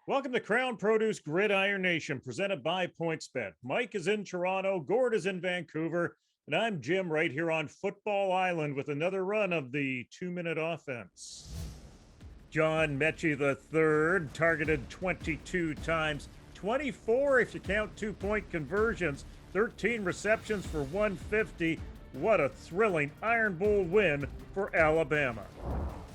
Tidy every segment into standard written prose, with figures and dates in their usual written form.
Welcome to Crown Produce Gridiron Nation, presented by PointsBet. Mike is in Toronto, Gord is in Vancouver, and I'm Jim right here on Football Island with another run of the 2-minute offense. John Metchie III targeted 22 times, 24 if you count 2-point conversions, 13 receptions for 150. What a thrilling Iron Bowl win for Alabama.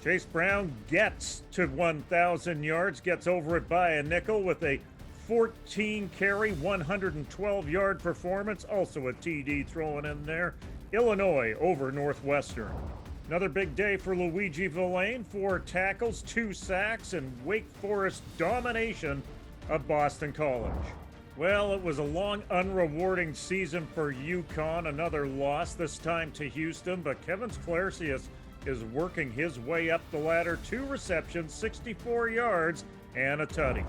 Chase Brown gets to 1,000 yards, gets over it by a nickel with a 14-carry, 112-yard performance. Also a TD thrown in there. Illinois over Northwestern. Another big day for Luigi Villain. 4 tackles, 2 sacks, and Wake Forest domination of Boston College. Well, it was a long, unrewarding season for UConn. Another loss, this time to Houston, but Kevin Sclarcius is working his way up the ladder. 2 receptions, 64 yards, and a tutty.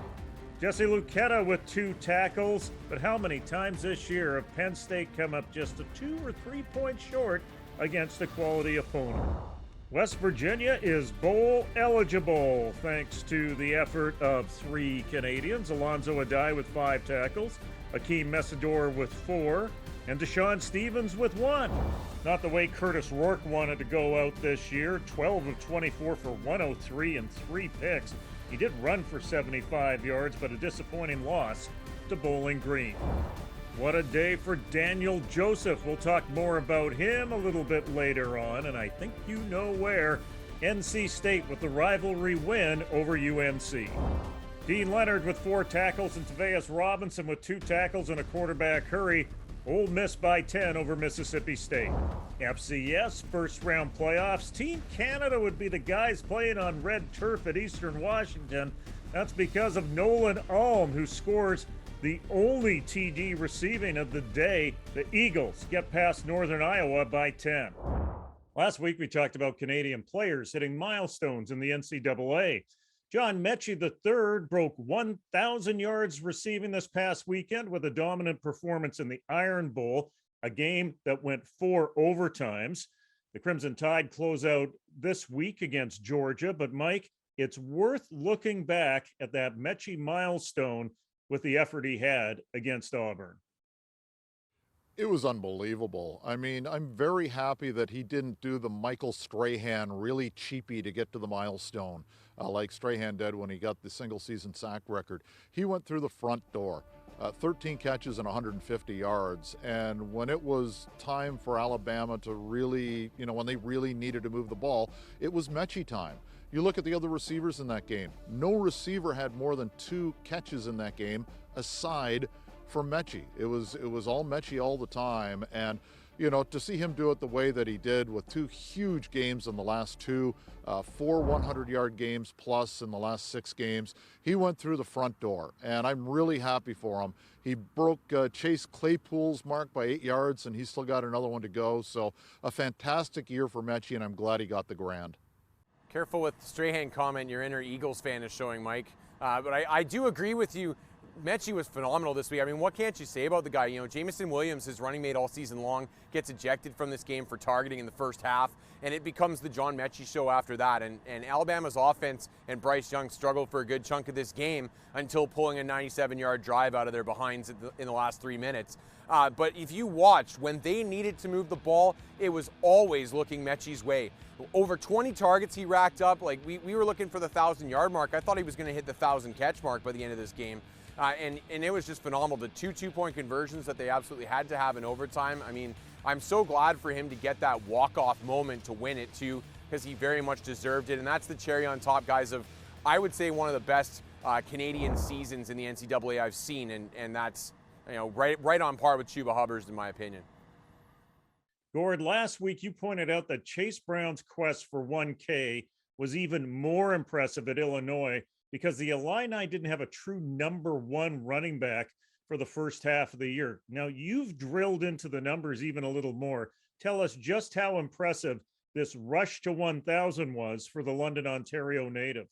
Jesse Luketa with 2 tackles, but how many times this year have Penn State come up just a 2 or 3 points short against a quality opponent? West Virginia is bowl eligible thanks to the effort of 3 Canadians. Alonzo Adai with 5 tackles, Akeem Messidor with 4, and Deshaun Stevens with 1. Not the way Curtis Rourke wanted to go out this year. 12 of 24 for 103 and 3 picks. He did run for 75 yards, but a disappointing loss to Bowling Green. What a day for Daniel Joseph. We'll talk more about him a little bit later on, and I think you know where. NC State with the rivalry win over UNC. Dean Leonard with 4 tackles and Taveus Robinson with 2 tackles and a quarterback hurry. Ole Miss by 10 over Mississippi State. FCS first-round playoffs. Team Canada would be the guys playing on red turf at Eastern Washington. That's because of Nolan Alm, who scores the only TD receiving of the day. The Eagles get past Northern Iowa by 10. Last week, we talked about Canadian players hitting milestones in the NCAA. John Metchie III broke 1,000 yards receiving this past weekend with a dominant performance in the Iron Bowl, a game that went 4 overtimes. The Crimson Tide close out this week against Georgia, but Mike, it's worth looking back at that Metchie milestone with the effort he had against Auburn. It was unbelievable. I mean, I'm very happy that he didn't do the Michael Strahan really cheapy to get to the milestone like Strahan did when he got the single-season sack record. He went through the front door, 13 catches and 150 yards. And when it was time for Alabama to really, when they really needed to move the ball, it was Metchie time. You look at the other receivers in that game. No receiver had more than 2 catches in that game aside from Metchie. It was all Metchie all the time, and to see him do it the way that he did with 2 huge games in the last 2, 4 100-yard games plus in the last 6 games, he went through the front door, and I'm really happy for him. He broke Chase Claypool's mark by 8 yards, and he's still got another one to go. So a fantastic year for Metchie, and I'm glad he got the grand. Careful with the Strahan comment. Your inner Eagles fan is showing, Mike. But I do agree with you. Metchie was phenomenal this week. I mean, what can't you say about the guy? Jamison Williams, his running mate all season long, gets ejected from this game for targeting in the first half, and it becomes the John Metchie show after that. And Alabama's offense and Bryce Young struggled for a good chunk of this game until pulling a 97-yard drive out of their behinds in the last 3 minutes. But if you watched, when they needed to move the ball, it was always looking Metchie's way. Over 20 targets he racked up. Like we were looking for the 1,000-yard mark. I thought he was going to hit the 1,000-catch mark by the end of this game. And it was just phenomenal. The 2 2-point conversions that they absolutely had to have in overtime. I mean, I'm so glad for him to get that walk-off moment to win it, too, because he very much deserved it. And that's the cherry on top, guys, of, I would say, one of the best Canadian seasons in the NCAA I've seen. And that's, right on par with Chuba Hubbard's, in my opinion. Gord, last week you pointed out that Chase Brown's quest for 1K was even more impressive at Illinois because the Illini didn't have a true number 1 running back for the first half of the year. Now, you've drilled into the numbers even a little more. Tell us just how impressive this rush to 1,000 was for the London, Ontario native.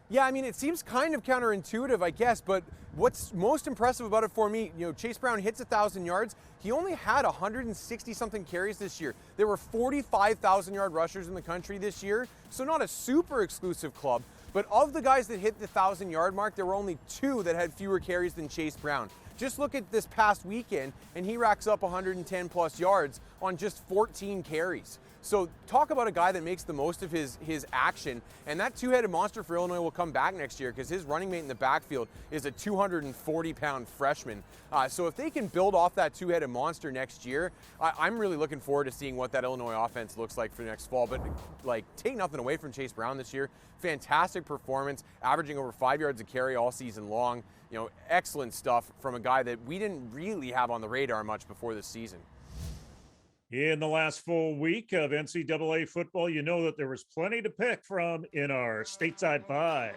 Yeah, I mean, it seems kind of counterintuitive, I guess, but what's most impressive about it for me, Chase Brown hits 1,000 yards. He only had 160-something carries this year. There were 45,000-yard rushers in the country this year, so not a super exclusive club, But of the guys that hit the 1,000-yard mark, there were only 2 that had fewer carries than Chase Brown. Just look at this past weekend, and he racks up 110 plus yards on just 14 carries. So talk about a guy that makes the most of his action, and that two-headed monster for Illinois will come back next year because his running mate in the backfield is a 240-pound freshman. So if they can build off that two-headed monster next year, I'm really looking forward to seeing what that Illinois offense looks like for next fall. But like, take nothing away from Chase Brown this year. Fantastic performance, averaging over 5 yards a carry all season long. You know, excellent stuff from a guy that we didn't really have on the radar much before this season. In the last full week of NCAA football, you know that there was plenty to pick from in our stateside 5.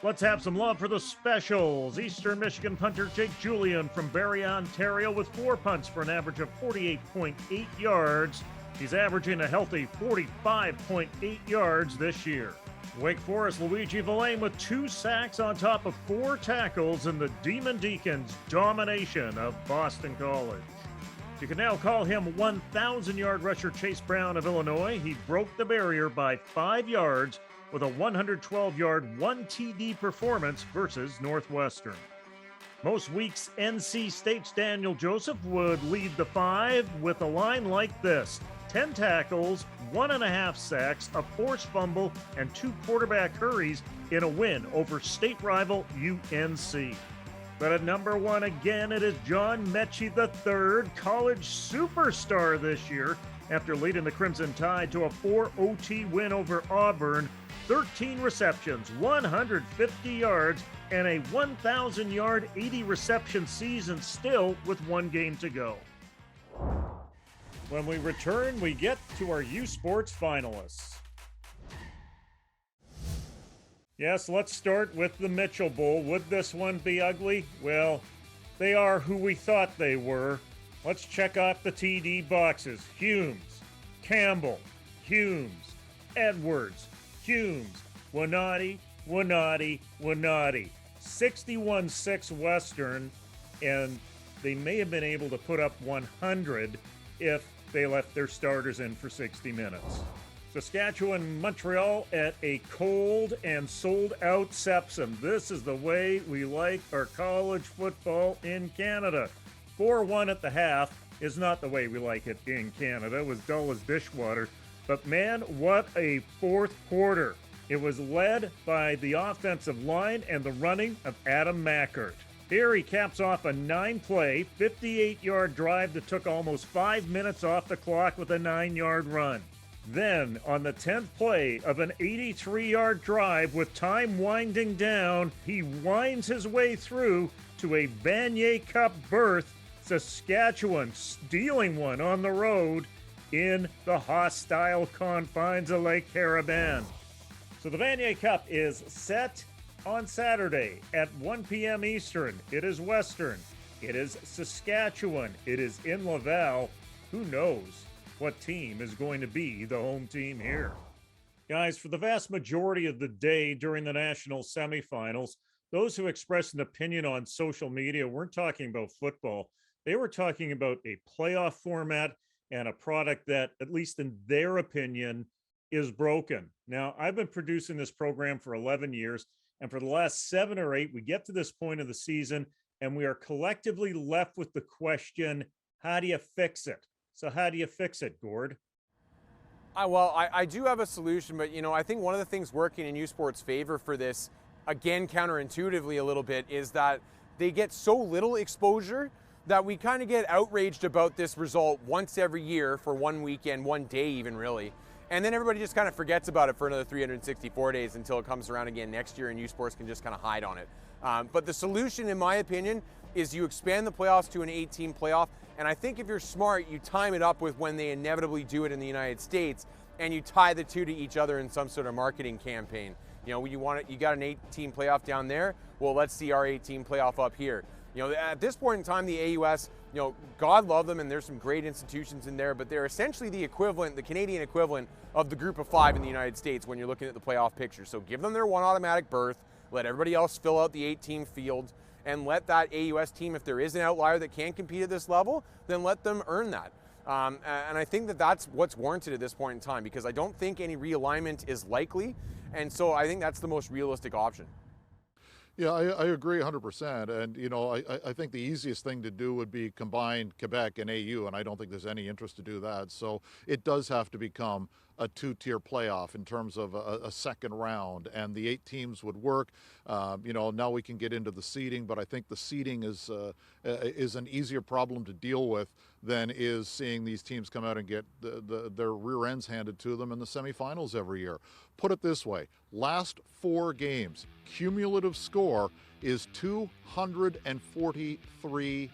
Let's have some love for the specials. Eastern Michigan punter Jake Julian from Barrie, Ontario, with 4 punts for an average of 48.8 yards. He's averaging a healthy 45.8 yards this year. Wake Forest Luigi Villain with 2 sacks on top of 4 tackles in the Demon Deacons' domination of Boston College. You can now call him 1,000-yard rusher Chase Brown of Illinois. He broke the barrier by 5 yards with a 112-yard 1 TD performance versus Northwestern. Most weeks, NC State's Daniel Joseph would lead the 5 with a line like this: 10 tackles, 1.5 sacks, a forced fumble, and 2 quarterback hurries in a win over state rival UNC. But at number 1 again, it is John Metchie III, college superstar this year, after leading the Crimson Tide to a 4 OT win over Auburn. 13 receptions, 150 yards, and a 1,000-yard 80-reception season still with 1 game to go. When we return, we get to our USPORTS finalists. Yes, let's start with the Mitchell Bowl. Would this one be ugly? Well, they are who we thought they were. Let's check off the TD boxes. Humes, Campbell, Humes, Edwards, Humes, Wanati, 61-6 Western, and they may have been able to put up 100 if they left their starters in for 60 minutes. Saskatchewan, Montreal at a cold and sold-out Sepsum. This is the way we like our college football in Canada. 4-1 at the half is not the way we like it in Canada. It was dull as dishwater. But man, what a fourth quarter. It was led by the offensive line and the running of Adam Mackert. Here he caps off a 9-play, 58-yard drive that took almost 5 minutes off the clock with a 9-yard run. Then, on the 10th play of an 83-yard drive with time winding down, he winds his way through to a Vanier Cup berth, Saskatchewan stealing one on the road in the hostile confines of Lake Caribbean. So the Vanier Cup is set on Saturday at 1 p.m. Eastern. It is Western. It is Saskatchewan. It is in Laval. Who knows what team is going to be the home team here? Guys, for the vast majority of the day during the national semifinals, those who expressed an opinion on social media weren't talking about football. They were talking about a playoff format and a product that, at least in their opinion, is broken. Now, I've been producing this program for 11 years, and for the last 7 or 8, we get to this point of the season, and we are collectively left with the question, how do you fix it? So how do you fix it, Gord? I do have a solution, but I think one of the things working in USPORTS' favor for this, again, counterintuitively a little bit, is that they get so little exposure that we kind of get outraged about this result once every year for 1 weekend, 1 day even, really. And then everybody just kind of forgets about it for another 364 days until it comes around again next year and USPORTS can just kind of hide on it. But the solution, in my opinion, is you expand the playoffs to an 8-team playoff. And I think if you're smart, you time it up with when they inevitably do it in the United States, and you tie the two to each other in some sort of marketing campaign. You got an 8-team playoff down there. Well, let's see our 8-team playoff up here. At this point in time, the AUS, God love them, and there's some great institutions in there, but they're essentially the equivalent, the Canadian equivalent of the Group of 5 in the United States when you're looking at the playoff picture. So give them their 1 automatic berth, let everybody else fill out the 8-team field, and let that AUS team, if there is an outlier that can't compete at this level, then let them earn that. And I think that that's what's warranted at this point in time, because I don't think any realignment is likely. And so I think that's the most realistic option. Yeah, I agree 100%. And, you know, I think the easiest thing to do would be combine Quebec and AU, and I don't think there's any interest to do that. So it does have to become a two-tier playoff in terms of a second round, and the 8 teams would work. You know, now we can get into the seeding, but I think the seeding is an easier problem to deal with than is seeing these teams come out and get their rear ends handed to them in the semifinals every year. Put it this way, last 4 games, cumulative score is 243-9.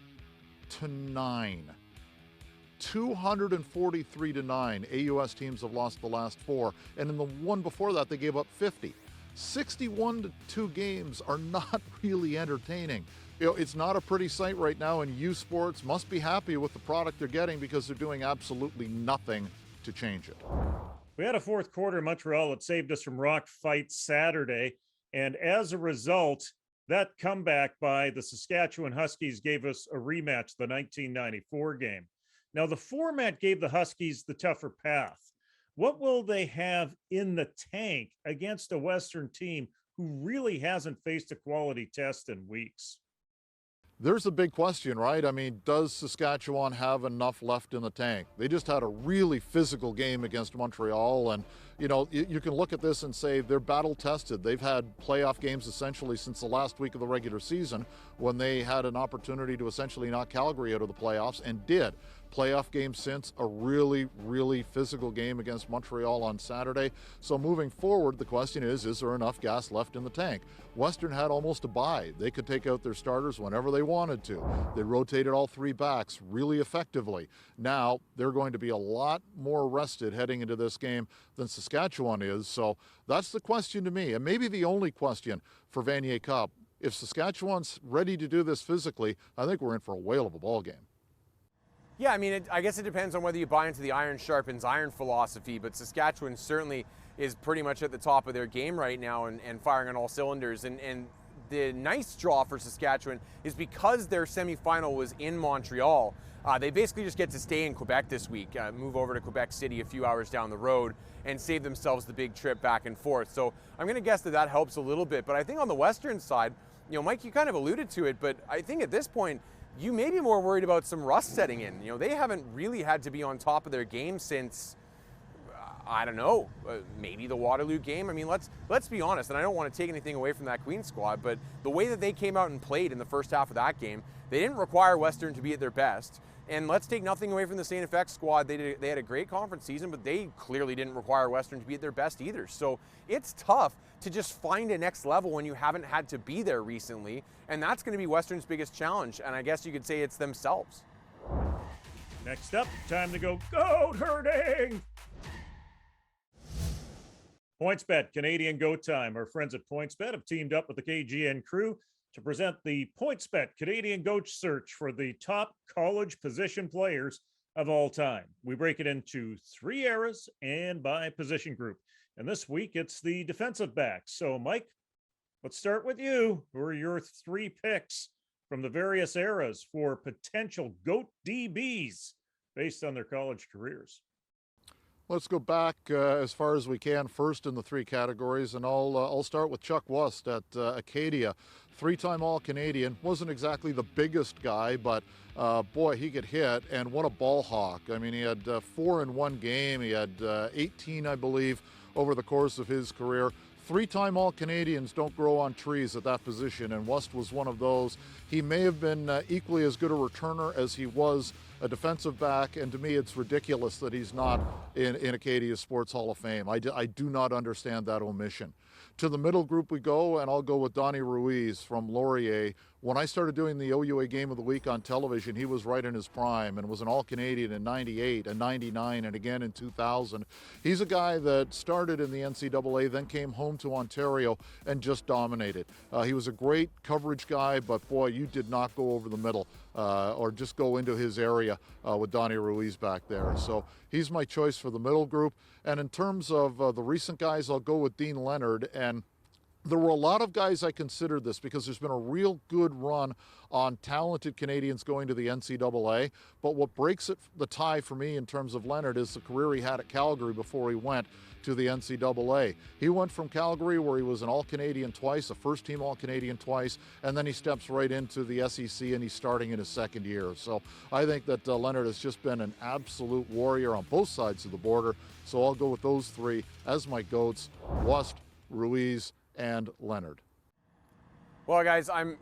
243-9. AUS teams have lost the last 4, and in the one before that they gave up 50. 61-2 games are not really entertaining. You know, it's not a pretty sight right now, and USPORTS must be happy with the product they're getting because they're doing absolutely nothing to change it. We had a fourth quarter in Montreal that saved us from rock fight Saturday, and as a result, that comeback by the Saskatchewan Huskies gave us a rematch, the 1994 game. Now, the format gave the Huskies the tougher path. What will they have in the tank against a Western team who really hasn't faced a quality test in weeks? There's a big question, right? I mean, does Saskatchewan have enough left in the tank? They just had a really physical game against Montreal, and you know, you can look at this and say they're battle tested. They've had playoff games essentially since the last week of the regular season, when they had an opportunity to essentially knock Calgary out of the playoffs, and did. Playoff game since, a really, really physical game against Montreal on Saturday. So moving forward, the question is there enough gas left in the tank? Western had almost a bye. They could take out their starters whenever they wanted to. They rotated all 3 backs really effectively. Now they're going to be a lot more rested heading into this game than Saskatchewan is. So that's the question to me, and maybe the only question for Vanier Cup. If Saskatchewan's ready to do this physically, I think we're in for a whale of a ball game. Yeah, I mean, I guess it depends on whether you buy into the iron sharpens iron philosophy, but Saskatchewan certainly is pretty much at the top of their game right now and firing on all cylinders. And the nice draw for Saskatchewan is because their semifinal was in Montreal, they basically just get to stay in Quebec this week, move over to Quebec City a few hours down the road, and save themselves the big trip back and forth. So I'm going to guess that helps a little bit. But I think on the Western side, you know, Mike, you kind of alluded to it, but I think at this point, you may be more worried about some rust setting in. You know, they haven't really had to be on top of their game since, I don't know, maybe the Waterloo game. I mean, let's be honest, and I don't want to take anything away from that Queen squad, but the way that they came out and played in the first half of that game, they didn't require Western to be at their best. And let's take nothing away from the St. FX squad. They had a great conference season, but they clearly didn't require Western to be at their best either. So it's tough to just find a next level when you haven't had to be there recently. And that's going to be Western's biggest challenge. And I guess you could say it's themselves. Next up, time to go goat herding. PointsBet, Canadian Goat Time. Our friends at PointsBet have teamed up with the KGN crew to present the PointsBet Canadian Goat Search for the top college position players of all time. We break it into 3 eras and by position group. And this week it's the defensive backs. So Mike, let's start with you. Who are your 3 picks from the various eras for potential GOAT DBs based on their college careers? Let's go back as far as we can first in the 3 categories, and I'll start with Chuck Wust at Acadia. 3-time All-Canadian, wasn't exactly the biggest guy, but boy, he could hit, and what a ball hawk. I mean, he had 4 in one game. He had 18, I believe, over the course of his career. 3-time All-Canadians don't grow on trees at that position, and Wust was one of those. He may have been equally as good a returner as he was a defensive back, and to me it's ridiculous that he's not in Acadia's Sports Hall of Fame. I do not understand that omission. To the middle group we go, and I'll go with Donnie Ruiz from Laurier. When I started doing the OUA Game of the Week on television, he was right in his prime and was an All-Canadian in 98 and 99 and again in 2000. He's a guy that started in the NCAA, then came home to Ontario and just dominated. He was a great coverage guy, but boy, you did not go over the middle or just go into his area with Donnie Ruiz back there. So he's my choice for the middle group. And in terms of the recent guys, I'll go with Dean Leonard. And There were a lot of guys I considered this because there's been a real good run on talented Canadians going to the NCAA. But what breaks the tie for me in terms of Leonard is the career he had at Calgary before he went to the NCAA. He went from Calgary, where he was an All-Canadian twice, a first-team All-Canadian twice, and then he steps right into the SEC and he's starting in his second year. So I think that Leonard has just been an absolute warrior on both sides of the border. So I'll go with those three as my GOATs: Wust, Ruiz, and Leonard. Well, guys, I'm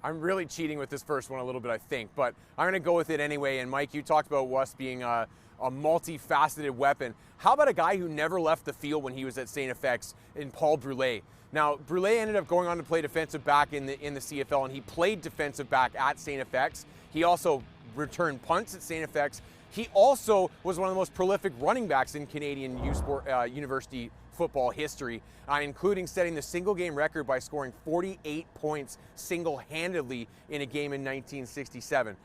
really cheating with this first one a little bit, I think, but I'm going to go with it anyway. And Mike, you talked about Wust being a multifaceted weapon. How about a guy who never left the field when he was at St. FX in Paul Brûlé? Now, Brûlé ended up going on to play defensive back in the CFL, and he played defensive back at St. FX. He also returned punts at St. FX. He also was one of the most prolific running backs in Canadian university football history, including setting the single game record by scoring 48 points single-handedly in a game in 1967.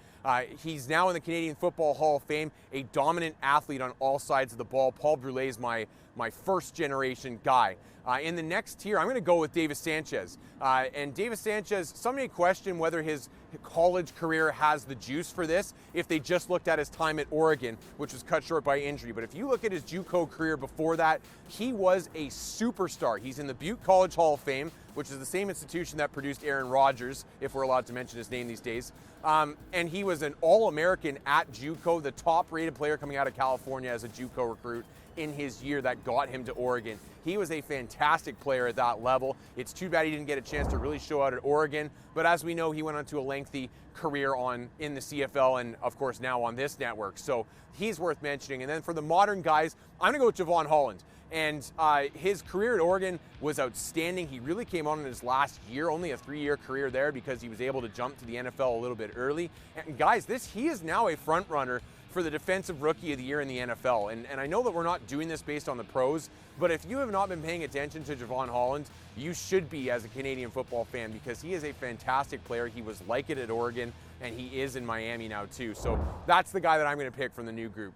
He's now in the Canadian Football Hall of Fame, a dominant athlete on all sides of the ball. Paul Brûlé is my first generation guy. In the next tier, I'm going to go with Davis Sanchez. And Davis Sanchez, somebody questioned whether his college career has the juice for this if they just looked at his time at Oregon, which was cut short by injury. But if you look at his JUCO career before that, he was a superstar. He's in the Butte College Hall of Fame, which is the same institution that produced Aaron Rodgers, if we're allowed to mention his name these days. And he was an All-American at JUCO, the top-rated player coming out of California as a JUCO recruit in his year that got him to Oregon. He was a fantastic player at that level. It's too bad he didn't get a chance to really show out at Oregon, but as we know, he went on to a lengthy career in the CFL and, of course, now on this network. So he's worth mentioning. And then for the modern guys, I'm going to go with Javon Holland. And his career at Oregon was outstanding. He really came on in his last year, only a 3-year career there because he was able to jump to the NFL a little bit early. And guys, he is now a front runner for the Defensive Rookie of the Year in the NFL. And I know that we're not doing this based on the pros, but if you have not been paying attention to Javon Holland, you should be as a Canadian football fan because he is a fantastic player. He was like it at Oregon, and he is in Miami now too. So that's the guy that I'm going to pick from the new group.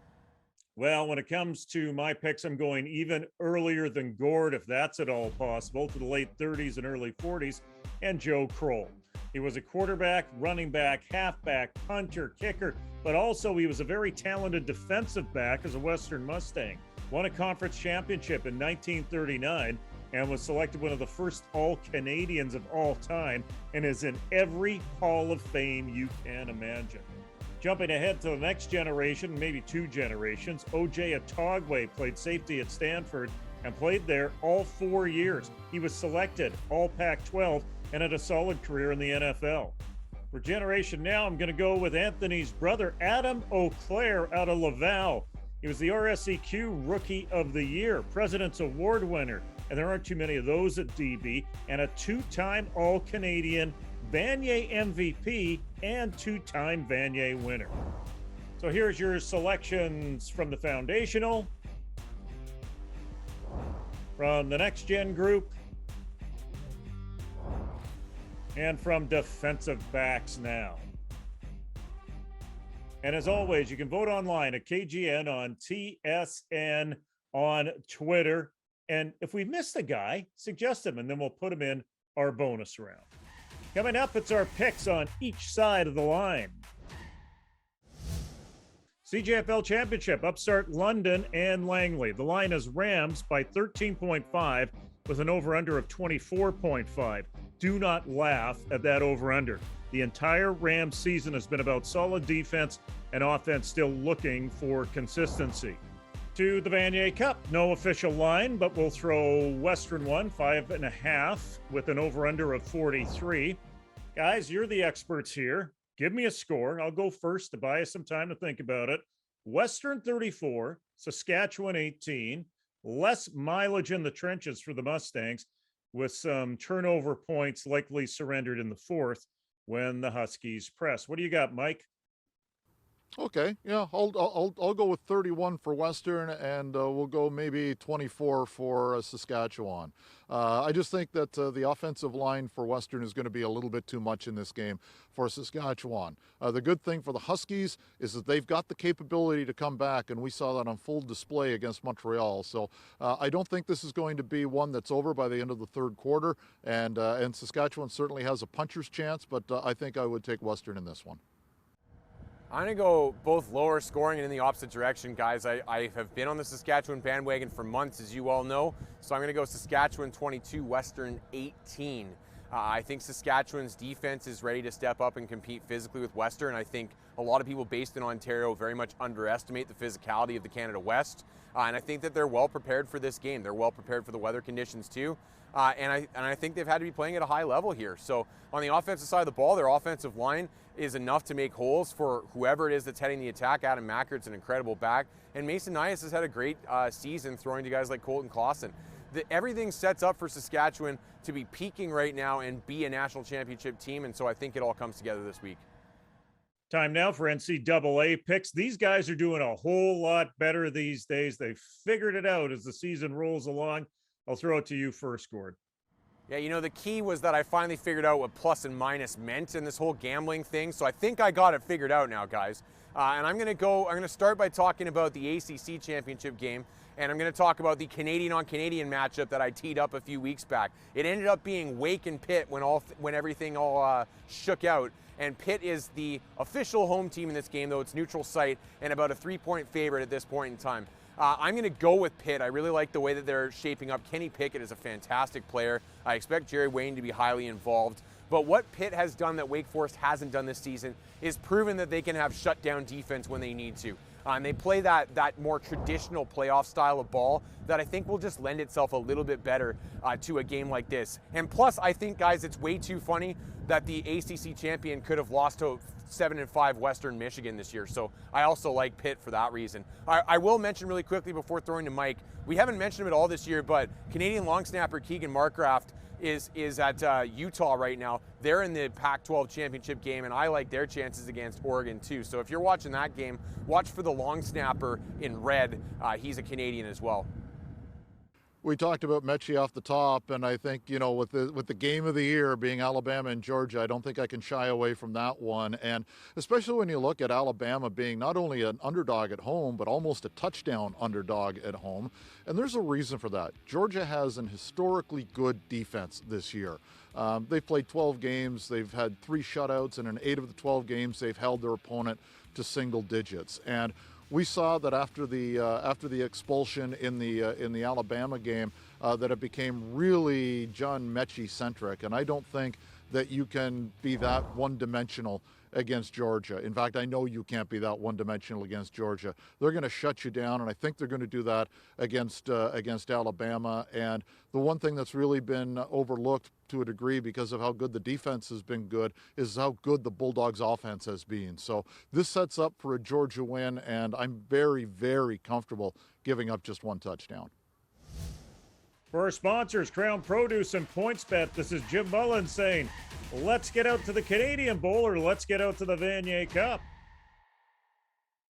Well, when it comes to my picks, I'm going even earlier than Gord, if that's at all possible, to the late 30s and early 40s, and Joe Crowell. He was a quarterback, running back, halfback, punter, kicker, but also he was a very talented defensive back as a Western Mustang. Won a conference championship in 1939 and was selected one of the first All-Canadians of all time and is in every Hall of Fame you can imagine. Jumping ahead to the next generation, maybe 2 generations, O.J. Atogwe played safety at Stanford and played there all 4 years. He was selected All Pac-12 and had a solid career in the NFL. For generation now, I'm going to go with Anthony's brother, Adam Auclair out of Laval. He was the RSEQ Rookie of the Year, President's Award winner, and there aren't too many of those at DB, and a 2-time All-Canadian Vanier MVP and 2-time Vanier winner. So here's your selections from the foundational, from the next gen group, and from defensive backs now. And as always, you can vote online at KGN on TSN on Twitter. And if we missed a guy, suggest him, and then we'll put him in our bonus round. Coming up, it's our picks on each side of the line. CJFL Championship, upstart London and Langley. The line is Rams by 13.5 with an over-under of 24.5. Do not laugh at that over-under. The entire Rams season has been about solid defense and offense still looking for consistency. To the Vanier Cup, no official line, but we'll throw Western one, 5.5 with an over-under of 43. Guys, you're the experts here. Give me a score. I'll go first to buy us some time to think about it. Western 34, Saskatchewan 18, less mileage in the trenches for the Mustangs with some turnover points likely surrendered in the fourth when the Huskies press. What do you got, Mike? Okay, yeah, I'll go with 31 for Western, and we'll go maybe 24 for Saskatchewan. I just think that the offensive line for Western is going to be a little bit too much in this game for Saskatchewan. The good thing for the Huskies is that they've got the capability to come back, and we saw that on full display against Montreal. So I don't think this is going to be one that's over by the end of the third quarter, and Saskatchewan certainly has a puncher's chance, but I think I would take Western in this one. I'm going to go both lower scoring and in the opposite direction, guys. I have been on the Saskatchewan bandwagon for months, as you all know. So I'm going to go Saskatchewan 22, Western 18. I think Saskatchewan's defense is ready to step up and compete physically with Western. I think a lot of people based in Ontario very much underestimate the physicality of the Canada West. And I think that they're well prepared for this game. They're well prepared for the weather conditions too. And I think they've had to be playing at a high level here. So on the offensive side of the ball, their offensive line is enough to make holes for whoever it is that's heading the attack. Adam Mackert's an incredible back. And Mason Nias has had a great season throwing to guys like Colton Clausen. Everything sets up for Saskatchewan to be peaking right now and be a national championship team. And so I think it all comes together this week. Time now for NCAA picks. These guys are doing a whole lot better these days. They've figured it out as the season rolls along. I'll throw it to you first, Gord. Yeah, you know, the key was that I finally figured out what plus and minus meant in this whole gambling thing. So I think I got it figured out now, guys. And I'm going to start by talking about the ACC championship game. And I'm going to talk about the Canadian-on-Canadian matchup that I teed up a few weeks back. It ended up being Wake and Pitt when everything all shook out. And Pitt is the official home team in this game, though it's neutral site and about a 3-point favorite at this point in time. I'm going to go with Pitt. I really like the way that they're shaping up. Kenny Pickett is a fantastic player. I expect Jerry Wayne to be highly involved. But what Pitt has done that Wake Forest hasn't done this season is proven that they can have shutdown defense when they need to. And they play that more traditional playoff style of ball that I think will just lend itself a little bit better to a game like this. And plus, I think, guys, it's way too funny that the ACC champion could have lost to 7-5 Western Michigan this year. So I also like Pitt for that reason. I will mention really quickly before throwing to Mike, we haven't mentioned him at all this year, but Canadian long snapper Keegan Markgraf is at Utah right now. They're in the Pac-12 championship game, and I like their chances against Oregon too. So if you're watching that game, watch for the long snapper in red. He's a Canadian as well. We talked about Metchie off the top, and I think, you know, with the game of the year being Alabama and Georgia, I don't think I can shy away from that one. And especially when you look at Alabama being not only an underdog at home, but almost a touchdown underdog at home. And there's a reason for that. Georgia has an historically good defense this year. They've played 12 games. They've had 3 shutouts, and in 8 of the 12 games, they've held their opponent to single digits. And we saw that after the expulsion in the Alabama game, that it became really John Metchie centric, and I don't think that you can be that one-dimensional against Georgia. In fact, I know you can't be that one-dimensional against Georgia. They're going to shut you down, and I think they're going to do that against Alabama. And the one thing that's really been overlooked to a degree because of how good the defense has been good is how good the Bulldogs offense has been. So this sets up for a Georgia win, and I'm very, very comfortable giving up just 1 touchdown. For our sponsors, Crown Produce and PointsBet, this is Jim Mullins saying, let's get out to the Canadian Bowl or let's get out to the Vanier Cup.